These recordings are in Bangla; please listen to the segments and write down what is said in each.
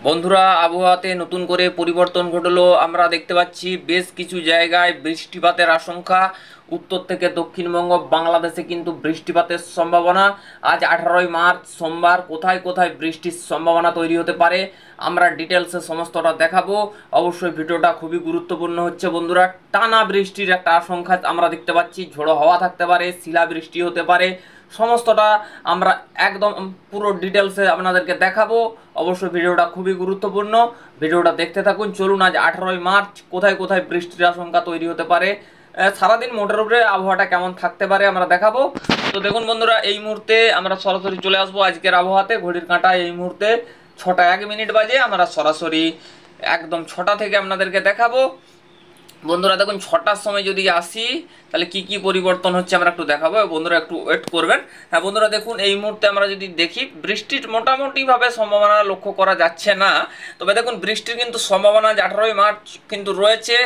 বন্ধুরা, আবহাওয়াতে নতুন করে পরিবর্তন ঘটলো। আমরা দেখতে পাচ্ছি বেশ কিছু জায়গায় বৃষ্টিপাতের আশঙ্কা। উত্তর থেকে দক্ষিণবঙ্গ বাংলাদেশে কিন্তু বৃষ্টিপাতের সম্ভাবনা। আজ 18ই মার্চ সোমবার। কোথায় কোথায় বৃষ্টির সম্ভাবনা তৈরি হতে পারে আমরা ডিটেলসে সমস্তটা দেখাবো। অবশ্যই ভিডিওটা খুবই গুরুত্বপূর্ণ হচ্ছে বন্ধুরা। টানা বৃষ্টির একটা আশঙ্কা আমরা দেখতে পাচ্ছি। ঝোড়ো হাওয়া থাকতে পারে, শিলাবৃষ্টি হতে পারে। সমস্তটা আমরা একদম পুরো ডিটেলসে আপনাদেরকে দেখাবো। অবশ্যই ভিডিওটা খুবই গুরুত্বপূর্ণ, ভিডিওটা দেখতে থাকুন। চলুন, আজ 18ই মার্চ কোথায় কোথায় বৃষ্টির আশঙ্কা তৈরি হতে পারে, সারাদিন মোটের উপরে আবহাওয়াটা কেমন থাকতে পারে আমরা দেখাবো। তো দেখুন বন্ধুরা, এই মুহূর্তে আমরা সরাসরি চলে আসবো আজকের আবহাওয়াতে। ঘড়ির কাঁটা এই মুহূর্তে 6টা 1 মিনিট বাজে। আমরা সরাসরি একদম 6টা থেকে আপনাদেরকে দেখাবো। বন্ধুরা দেখুন, 6টার সময় যদি আসি তাহলে কি কি পরিবর্তন হচ্ছে আমরা একটু দেখাবো। বন্ধুরা একটু ওয়েট করবেন। হ্যাঁ বন্ধুরা দেখুন, এই মুহূর্তে আমরা যদি দেখি বৃষ্টির মোটামুটিভাবে সম্ভাবনা লক্ষ্য করা যাচ্ছে না। তবে দেখুন, বৃষ্টির কিন্তু সম্ভাবনা 18ই মার্চ কিন্তু রয়েছে।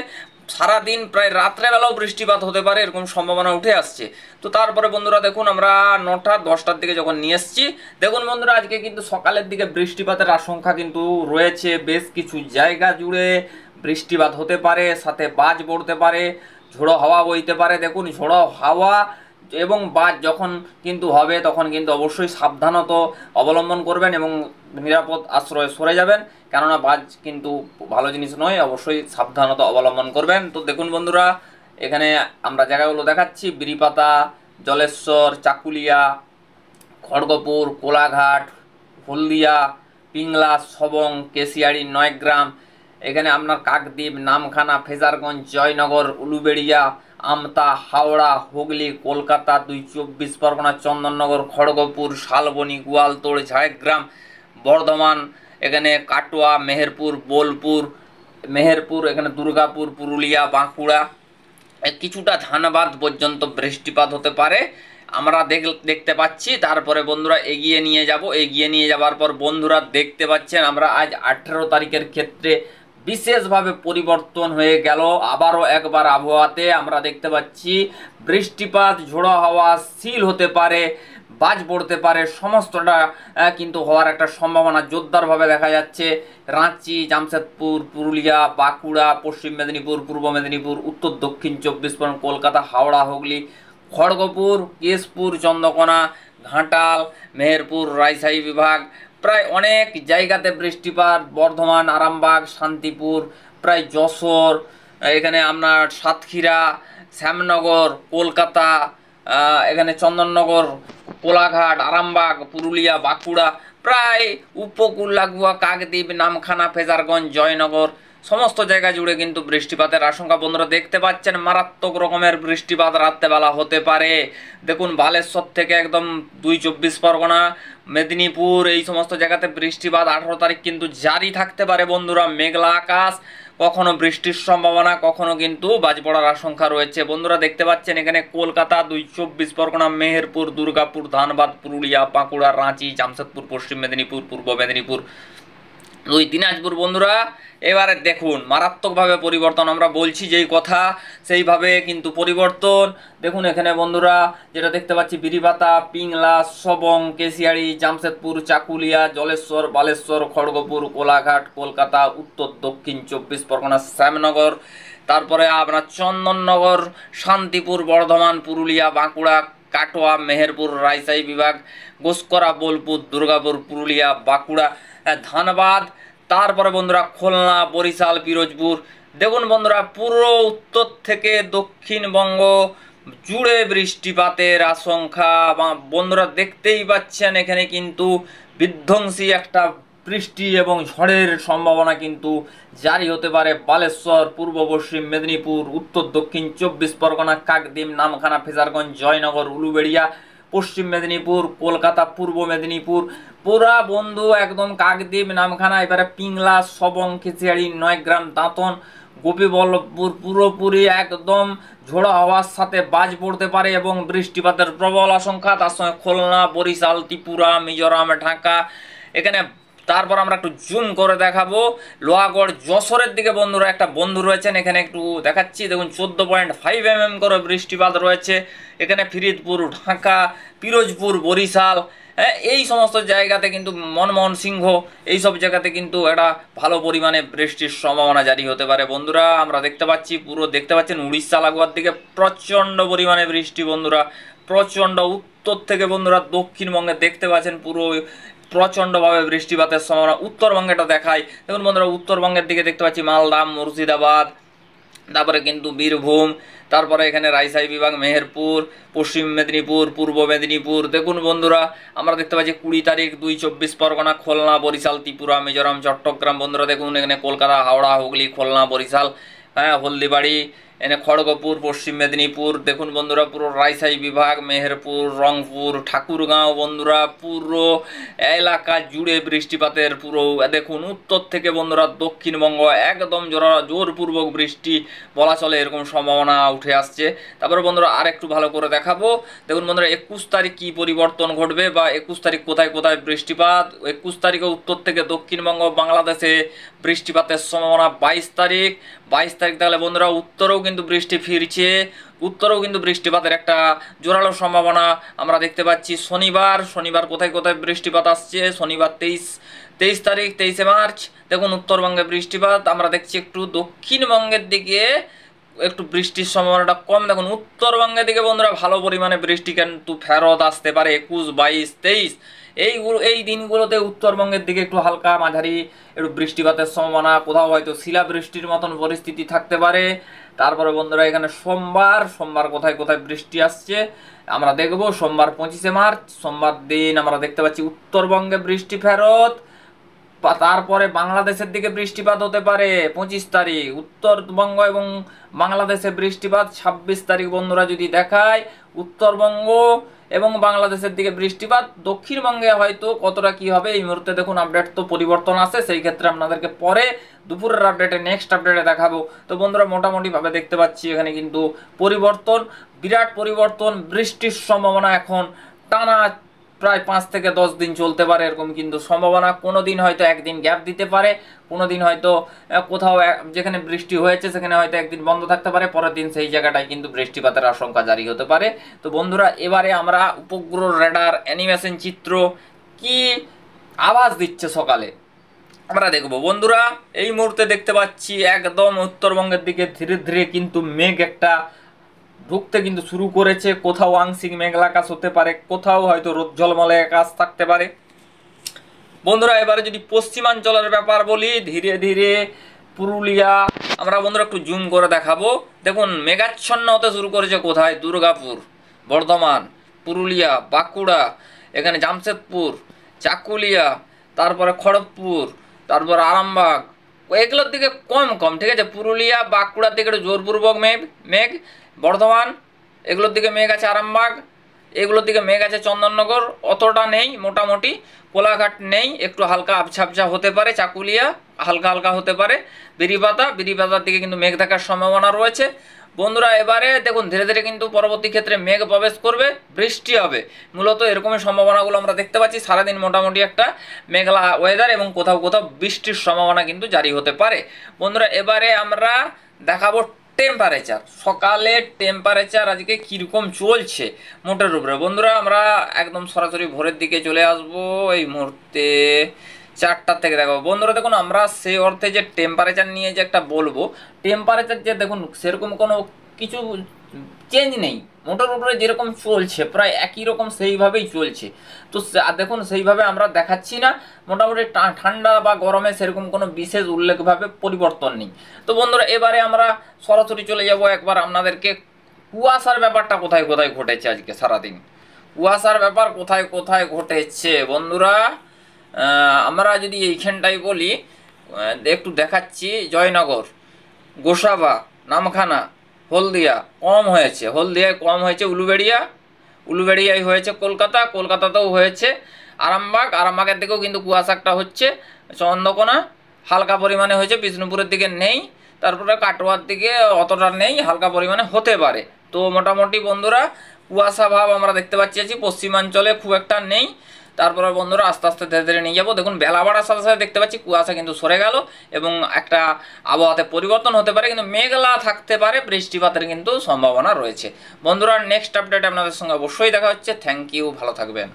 সারাদিন প্রায় রাত্রেবেলাও বৃষ্টিপাত হতে পারে, এরকম সম্ভাবনা উঠে আসছে। তো তারপরে বন্ধুরা দেখুন, আমরা 9টা 10টার দিকে যখন নিয়ে এসছি, দেখুন বন্ধুরা আজকে কিন্তু সকালের দিকে বৃষ্টিপাতের আশঙ্কা কিন্তু রয়েছে। বেশ কিছু জায়গা জুড়ে বৃষ্টিপাত হতে পারে, সাথে বাজ পড়তে পারে, ঝোড়ো হাওয়া বইতে পারে। দেখুন, ঝোড়ো হাওয়া এবং বাজ যখন কিন্তু হবে তখন কিন্তু অবশ্যই সাবধানতা অবলম্বন করবেন এবং নিরাপদ আশ্রয়ে সরে যাবেন, কেননা বাজ কিন্তু ভালো জিনিস নয়। অবশ্যই সাবধানতা অবলম্বন করবেন। তো দেখুন বন্ধুরা, এখানে আমরা জায়গাগুলো দেখাচ্ছি: বিরিপাতা, জলেশ্বর, চাকুলিয়া, খড়গপুর, কোলাঘাট, হলদিয়া, পিংলা, সবং, কেশিয়াড়ি, নয়গ্রাম, এখানে আপনার কাকদ্বীপ, নামখানা, ফেজারগঞ্জ, জয়নগর, উলুবেড়িয়া, আমতা, হাওড়া, হুগলি, কলকাতা 2 চব্বিশ পরগনা, চন্দননগর, খড়গপুর, শালবনী, গোয়ালতোড়, ঝাড়গ্রাম, বর্ধমান, এখানে কাটোয়া, মেহেরপুর, বোলপুর, মেহেরপুর, এখানে দুর্গাপুর, পুরুলিয়া, বাঁকুড়া, কিছুটা ধানবাদ পর্যন্ত বৃষ্টিপাত হতে পারে আমরা দেখতে পাচ্ছি। তারপরে বন্ধুরা এগিয়ে নিয়ে যাবার পর বন্ধুরা দেখতে পাচ্ছেন আমরা আজ 18 তারিখের ক্ষেত্রে বিশেষভাবে পরিবর্তন হয়ে গেল। আবারও একবার আবহাওয়াতে আমরা দেখতে পাচ্ছি বৃষ্টিপাত, ঝোড়ো হাওয়া, শিল হতে পারে, বাজ পড়তে পারে। সমস্তটা কিন্তু হওয়ার একটা সম্ভাবনা জোরদারভাবে দেখা যাচ্ছে। রাঁচি, জামশেদপুর, পুরুলিয়া, বাঁকুড়া, পশ্চিম মেদিনীপুর, পূর্ব মেদিনীপুর, উত্তর দক্ষিণ 24 পরগনা, কলকাতা, হাওড়া, হুগলি, খড়গপুর, কেশপুর, চন্দ্রকোনা, ঘাটাল, মেহেরপুর, রাজশাহী বিভাগ, প্রায় অনেক জায়গাতে বৃষ্টিপাত। বর্ধমান, আরামবাগ, শান্তিপুর, প্রায় যশোর, এখানে আপনার সাতক্ষীরা, শ্যামনগর, কলকাতা, এখানে চন্দননগর, কোলাঘাট, আরামবাগ, পুরুলিয়া, বাঁকুড়া, প্রায় উপকূল লাগোয়া কাকদ্বীপ, নামখানা, ফেজারগঞ্জ, জয়নগর, সমস্ত জায়গা জুড়ে কিন্তু বৃষ্টিপাতের আশঙ্কা বন্ধুরা দেখতে পাচ্ছেন। মারাত্মক রকমের বৃষ্টিপাত রাত্রেবেলা হতে পারে। দেখুন, বালেশ্বর থেকে একদম 2 চব্বিশ পরগনা, মেদিনীপুর, এই সমস্ত জায়গাতে বৃষ্টিপাত 18 তারিখ কিন্তু জারি থাকতে পারে বন্ধুরা। মেঘলা আকাশ, কখনো বৃষ্টির সম্ভাবনা, কখনো কিন্তু বাজ পড়ার আশঙ্কা রয়েছে বন্ধুরা দেখতে পাচ্ছেন। এখানে কলকাতা, 2 চব্বিশ পরগনা, মেহেরপুর, দুর্গাপুর, ধানবাদ, পুরুলিয়া, বাঁকুড়া, রাঁচি, জামশেদপুর, পশ্চিম মেদিনীপুর, পূর্ব মেদিনীপুর, 2 দিনাজপুর বন্ধুরা। এবারে দেখুন, মারাত্মকভাবে পরিবর্তন। আমরা বলছি যেই কথা সেইভাবে কিন্তু পরিবর্তন। দেখুন এখানে বন্ধুরা যেটা দেখতে পাচ্ছি, বিরিপাতা, পিংলা, সবং, কেশিয়াড়ি, জামশেদপুর, চাকুলিয়া, জলেশ্বর, বালেশ্বর, খড়গপুর, কোলাঘাট, কলকাতা, উত্তর দক্ষিণ 24 পরগনা, শ্যামনগর, তারপরে আপনার চন্দননগর, শান্তিপুর, বর্ধমান, পুরুলিয়া, বাঁকুড়া, কাটোয়া, মেহেরপুর, রাজশাহী বিভাগ, গোসকরা, বোলপুর, দুর্গাপুর, পুরুলিয়া, বাঁকুড়া, ধানবাদ, তারপরে বন্ধুরা খুলনা, বরিশাল, পিরোজপুর। দেখুন বন্ধুরা, পুরো উত্তর থেকে দক্ষিণবঙ্গ জুড়ে বৃষ্টিপাতের আশঙ্কা বন্ধুরা দেখতেই পাচ্ছেন। এখানে কিন্তু বিধ্বংসী একটা বৃষ্টি এবং ঝড়ের সম্ভাবনা কিন্তু জারি হতে পারে। বালেশ্বর, পূর্ব পশ্চিম মেদিনীপুর, উত্তর দক্ষিণ 24 পরগনা, কাকদ্বীপ, নামখানা, ফেজারগঞ্জ, জয়নগর, উলুবেড়িয়া, পশ্চিম মেদিনীপুর, কলকাতা, পূর্ব মেদিনীপুর, পুরা বন্ধু একদম কাকদ্বীপ, নামখানা, এবারে পিংলা, সবং, খিচিয়াড়ি, নয়গ্রাম, দাঁতন, গোপীবল্লভপুর পুরোপুরি একদম ঝোড়ো হাওয়ার সাথে বাজ পড়তে পারে এবং বৃষ্টিপাতের প্রবল আশঙ্কা। তার সঙ্গে খুলনা, বরিশাল, ত্রিপুরা, মিজোরাম, ঢাকা, এখানে। তারপর আমরা একটু জুম করে দেখাবো লোহাগড়, যশোরের দিকে বন্ধুরা একটা বন্ধু রয়েছেন, এখানে একটু দেখাচ্ছি। দেখুন 14.5 mm করে বৃষ্টিপাত রয়েছে এখানে। ফরিদপুর, ঢাকা, পিরোজপুর, বরিশাল, হ্যাঁ, এই সমস্ত জায়গাতে কিন্তু মনমোহন সিংহ এইসব জায়গাতে কিন্তু একটা ভালো পরিমাণে বৃষ্টির সম্ভাবনা জারি হতে পারে বন্ধুরা। আমরা দেখতে পাচ্ছি, পুরো দেখতে পাচ্ছেন উড়িষ্যা লাগোয়ার দিকে প্রচণ্ড পরিমাণে বৃষ্টি বন্ধুরা, প্রচণ্ড উত্তর থেকে বন্ধুরা দক্ষিণবঙ্গে দেখতে পাচ্ছেন পুরো প্রচণ্ডভাবে বৃষ্টিপাতের সম্ভাবনা। উত্তরবঙ্গেটা দেখায়, দেখুন বন্ধুরা উত্তরবঙ্গের দিকে দেখতে পাচ্ছি মালদা, মুর্শিদাবাদ, তারপরে কিন্তু বীরভূম, তারপরে এখানে রাজশাহী বিভাগ, মেহেরপুর, পশ্চিম মেদিনীপুর, পূর্ব মেদিনীপুর। দেখুন বন্ধুরা আমরা দেখতে পাচ্ছি 20 তারিখ 2 পরগনা, খুলনা, বরিশাল, ত্রিপুরা, মিজোরাম, চট্টগ্রাম। বন্ধুরা দেখুন এখানে কলকাতা, হাওড়া, হুগলি, খুলনা, বরিশাল, হ্যাঁ হলদিবাড়ি, এখানে খড়গপুর, পশ্চিম মেদিনীপুর। দেখুন বন্ধুরা পুরো রাজশাহী বিভাগ, মেহেরপুর, রংপুর, ঠাকুরগাঁও বন্ধুরা পুরো এলাকা জুড়ে বৃষ্টিপাতের পুরো দেখুন উত্তর থেকে বন্ধুরা দক্ষিণবঙ্গ একদম জোরপূর্বক বৃষ্টি বলা চলে এরকম সম্ভাবনা উঠে আসছে। তারপরে বন্ধুরা আর একটু ভালো করে দেখাবো। দেখুন বন্ধুরা 21 তারিখ কী পরিবর্তন ঘটবে বা 21 তারিখ কোথায় কোথায় বৃষ্টিপাত। 21 তারিখে উত্তর থেকে দক্ষিণবঙ্গ বাংলাদেশে বৃষ্টিপাতের সম্ভাবনা। 22 তারিখ তাহলে বন্ধুরা উত্তরেও কিন্তু বৃষ্টি ফিরছে, উত্তরেও কিন্তু বৃষ্টিপাতের একটা জোরালো সম্ভাবনা আমরা দেখতে পাচ্ছি। শনিবার কোথায় কোথায় বৃষ্টিপাত আসছে, শনিবার 23 তারিখ 23 মার্চ দেখুন উত্তরবঙ্গে বৃষ্টিপাত আমরা দেখছি। একটু দক্ষিণবঙ্গের দিকে একটু বৃষ্টির সম্ভাবনাটা কম। দেখুন উত্তরবঙ্গের দিকে বন্ধুরা ভালো পরিমাণে বৃষ্টি কিন্তু ফেরত আসতে পারে 21, 22, 23 এই দিনগুলোতে উত্তরবঙ্গের দিকে একটু হালকা মাঝারি একটু বৃষ্টিপাতের সম্ভাবনা, কোথাও হয়তো শিলাবৃষ্টির মতন পরিস্থিতি থাকতে পারে। তারপরে বন্ধুরা এখানে সোমবার কোথায় কোথায় বৃষ্টি আসছে আমরা দেখব। সোমবার 25 মার্চ, সোমবার দিন আমরা দেখতে পাচ্ছি উত্তরবঙ্গে বৃষ্টি ফেরত। তারপরে বাংলাদেশের দিকে বৃষ্টিপাত হতে পারে 25 তারিখ, উত্তরবঙ্গ এবং বাংলাদেশে বৃষ্টিপাত। 26 তারিখ বন্ধুরা যদি দেখায় উত্তরবঙ্গ এবং বাংলাদেশের দিকে বৃষ্টিপাত। দক্ষিণবঙ্গে হয়তো কতটা কি হবে এই মুহূর্তে দেখুন আপডেট তো পরিবর্তন আছে, সেই ক্ষেত্রে আপনাদেরকে পরে দুপুরের আপডেটে নেক্সট আপডেটে দেখাবো। তো বন্ধুরা মোটামুটিভাবে দেখতে পাচ্ছি এখানে কিন্তু পরিবর্তন, বিরাট পরিবর্তন। বৃষ্টির সম্ভাবনা এখন টানা প্রায় 5 থেকে 10 দিন চলতে পারে এরকম কিন্তু সম্ভাবনা। কোনো দিন হয়তো একদিন গ্যাপ দিতে পারে, কোনো দিন হয়তো কোথাও যেখানে বৃষ্টি হয়েছে সেখানে হয়তো একদিন বন্ধ থাকতে পারে, পরের দিন সেই জায়গাটায় কিন্তু বৃষ্টিপাতের আশঙ্কা জারি হতে পারে। তো বন্ধুরা এবারে আমরা উপগ্রহ রেডার অ্যানিমেশন চিত্র কি আওয়াজ দিচ্ছে সকালে আমরা দেখব। বন্ধুরা এই মুহূর্তে দেখতে পাচ্ছি একদম উত্তরবঙ্গের দিকে ধীরে ধীরে কিন্তু মেঘ একটা ঢুকতে কিন্তু শুরু করেছে। কোথাও আংশিক মেঘলা আকাশ হতে পারে, কোথাও হয়তো রোদ ঝলমলে আকাশ থাকতে পারে। বন্ধুরা এবারে যদি পশ্চিমাঞ্চলের ব্যাপার বলি, ধীরে ধীরে পুরুলিয়া আমরা বন্ধুরা একটু জুম করে দেখাবো। দেখুন মেঘাচ্ছন্ন হতে শুরু করেছে কোথায়, দুর্গাপুর, বর্ধমান, পুরুলিয়া, বাঁকুড়া, এখানে জামশেদপুর, চাকুলিয়া, তারপরে খড়গপুর, তারপর আরামবাগ, এগুলোর দিকে কম ঠিক আছে। পুরুলিয়া বাঁকুড়ার দিকে একটু জোরপূর্বক মেঘ, বর্ধমান এগুলোর দিকে মেঘ আছে, আরামবাগ এগুলোর দিকে মেঘ আছে, চন্দননগর অতটা নেই, মোটামুটি কোলাঘাট নেই, একটু হালকা আবছা হতে পারে, চাকুলিয়া হালকা হতে পারে, বিরিপাতার দিকে কিন্তু মেঘ থাকার সম্ভাবনা রয়েছে। বন্ধুরা এবারে দেখুন ধীরে ধীরে কিন্তু পরবর্তী ক্ষেত্রে মেঘ প্রবেশ করবে, বৃষ্টি হবে, মূলত এরকমই সম্ভাবনাগুলো আমরা দেখতে পাচ্ছি। সারাদিন মোটামুটি একটা মেঘলা ওয়েদার এবং কোথাও বৃষ্টির সম্ভাবনা কিন্তু জারি হতে পারে। বন্ধুরা এবারে আমরা দেখাবো টেম্পারেচার, সকালে টেম্পারেচার আজকে কীরকম চলছে মোটের উপরে। বন্ধুরা আমরা একদম সরাসরি ভোরের দিকে চলে আসব, এই মুহূর্তে 4টার থেকে দেখাবো। বন্ধুরা দেখুন আমরা সেই অর্থে যে টেম্পারেচার নিয়ে যে একটা বলবো, টেম্পারেচার যে দেখুন সেরকম কোনো কিছু চেঞ্জ নেই, মোটের উপরে যেরকম চলছে প্রায় একই রকম সেইভাবেই চলছে। তো দেখুন সেইভাবে আমরা দেখাচ্ছি না, মোটামুটি ঠান্ডা বা গরমে সেরকম কোনো বিশেষ উল্লেখভাবে পরিবর্তন নেই। তো বন্ধুরা এবারে আমরা সরাসরি চলে যাব একবার আপনাদেরকে কুয়াশার ব্যাপারটা কোথায় কোথায় ঘটেছে আজকে সারাদিন। কুয়াশার ব্যাপার কোথায় কোথায় ঘটেছে বন্ধুরা আমরা যদি এইখানটাই বলি একটু দেখাচ্ছি। জয়নগর, গোসাবা, নামখানা, হলদিয়া কম হয়েছে, হলদিয়ায় কম হয়েছে, উলুবেড়িয়ায় হয়েছে, কলকাতাতেও হয়েছে, আরামবাগের দিকেও কিন্তু কুয়াশা একটা হচ্ছে, চন্দ্রকোনা হালকা পরিমাণে হয়েছে, বিষ্ণুপুরের দিকে নেই, তারপরে কাটোয়ার দিকে অতটা নেই, হালকা পরিমাণে হতে পারে। তো মোটামুটি বন্ধুরা কুয়াশা ভাব আমরা দেখতে পাচ্ছি, পশ্চিমাঞ্চলে খুব একটা নেই। তারপরে বন্ধুরা আস্তে আস্তে ধীরে ধীরে নিয়ে যাবো। দেখুন বেলা বাড়ার সাথে সাথে দেখতে পাচ্ছি কুয়াশা কিন্তু সরে গেল এবং একটা আবহাওয়াতে পরিবর্তন হতে পারে, কিন্তু মেঘলা থাকতে পারে, বৃষ্টিপাতের কিন্তু সম্ভাবনা রয়েছে। বন্ধুরা নেক্সট আপডেট আপনাদের সঙ্গে অবশ্যই দেখা হচ্ছে। থ্যাংক ইউ, ভালো থাকবেন।